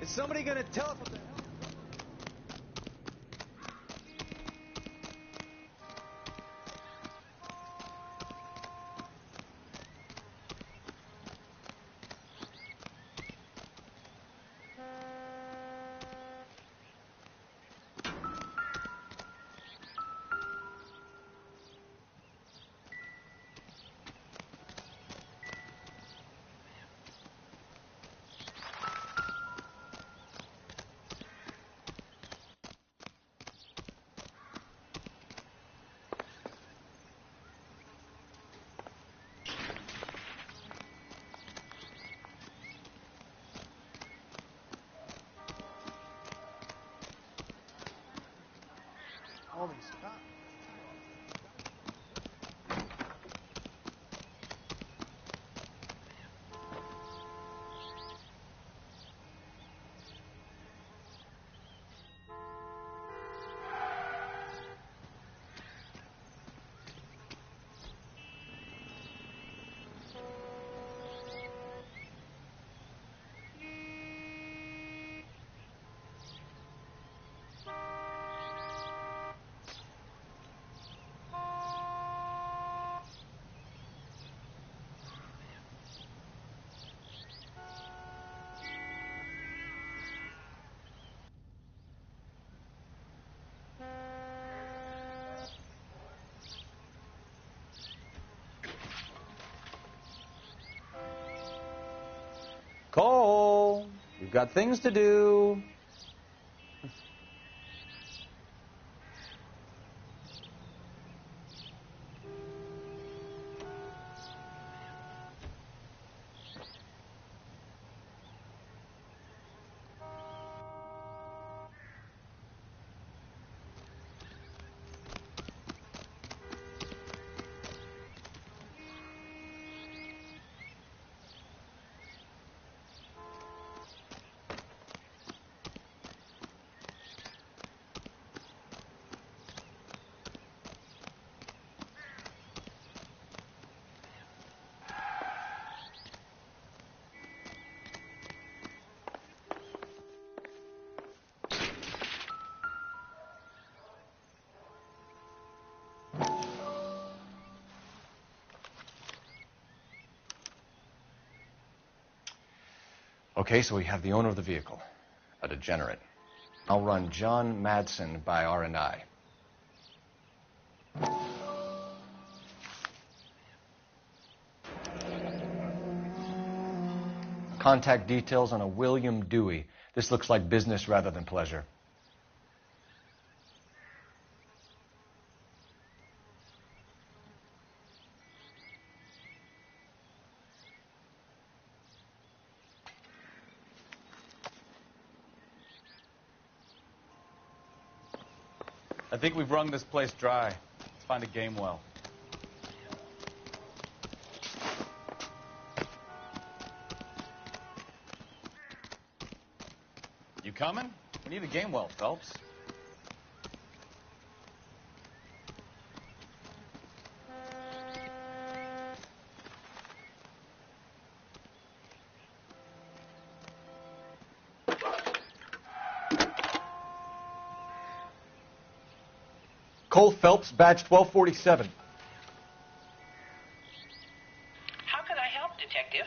Is somebody going to tell us what the hell? Holy stuff. Cole, we've got things to do. Okay, so we have the owner of the vehicle, a degenerate. I'll run John Madsen by R&I. Contact details on a William Dewey. This looks like business rather than pleasure. I think we've wrung this place dry. Let's find a game well. You coming? We need a game well, Phelps. Cole Phelps, badge 1247. How can I help, Detective?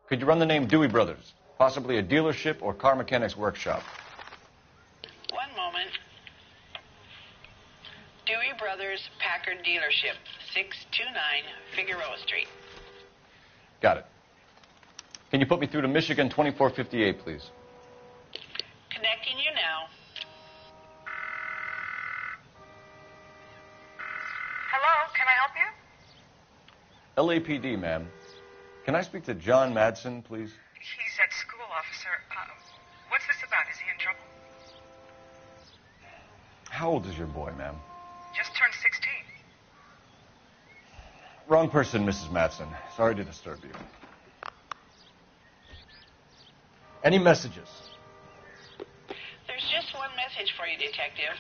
Could you run the name Dewey Brothers? Possibly a dealership or car mechanics workshop. One moment. Dewey Brothers Packard Dealership, 629 Figueroa Street. Got it. Can you put me through to Michigan 2458, please? Connecting you now. Hello, can I help you? LAPD, ma'am. Can I speak to John Madsen, please? He's at school, officer. What's this about? Is he in trouble? How old is your boy, ma'am? Just turned 16. Wrong person, Mrs. Madsen. Sorry to disturb you. Any messages? There's just one message for you, Detective.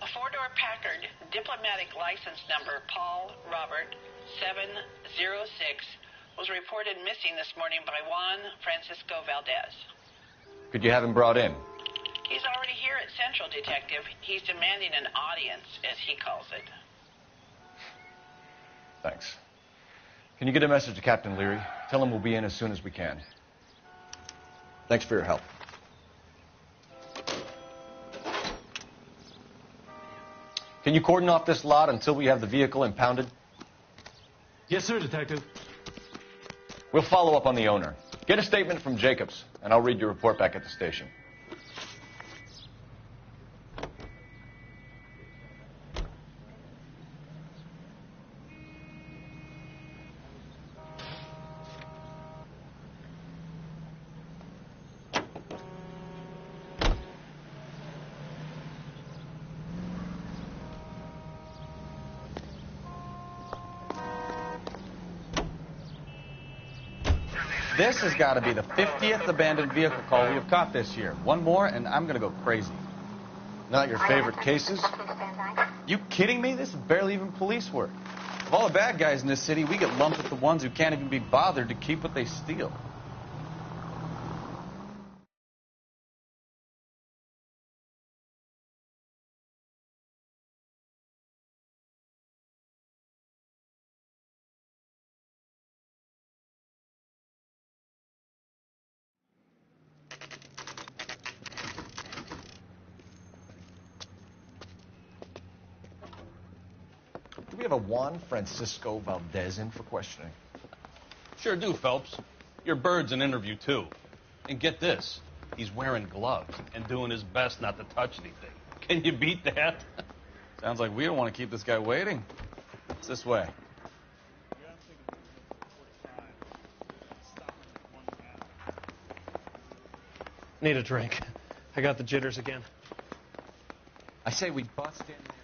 A four-door Packard, diplomatic license number Paul Robert 706, was reported missing this morning by Juan Francisco Valdez. Could you have him brought in? He's already here at Central, Detective. He's demanding an audience, as he calls it. Thanks. Can you get a message to Captain Leary? Tell him we'll be in as soon as we can. Thanks for your help. Can you cordon off this lot until we have the vehicle impounded? Yes, sir, Detective. We'll follow up on the owner. Get a statement from Jacobs, and I'll read your report back at the station. This has got to be the 50th abandoned vehicle call we have caught this year. One more, and I'm going to go crazy. Not your favorite cases? You kidding me? This is barely even police work. Of all the bad guys in this city, we get lumped with the ones who can't even be bothered to keep what they steal. Do we have a Juan Francisco Valdez in for questioning? Sure do, Phelps. Your bird's an interview, too. And get this, he's wearing gloves and doing his best not to touch anything. Can you beat that? Sounds like we don't want to keep this guy waiting. It's this way. Need a drink. I got the jitters again. I say we bust in there.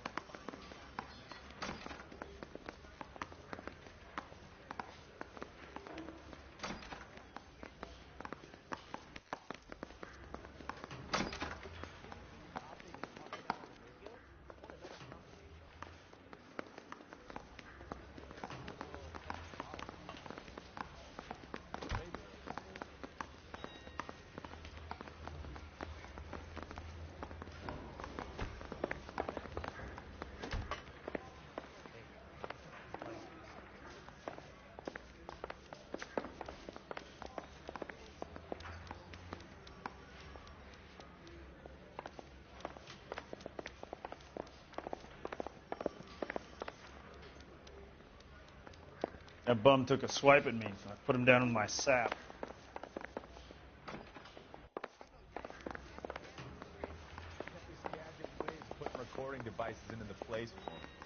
That bum took a swipe at me, so I put him down in my sap. Putting recording devices into the place for him.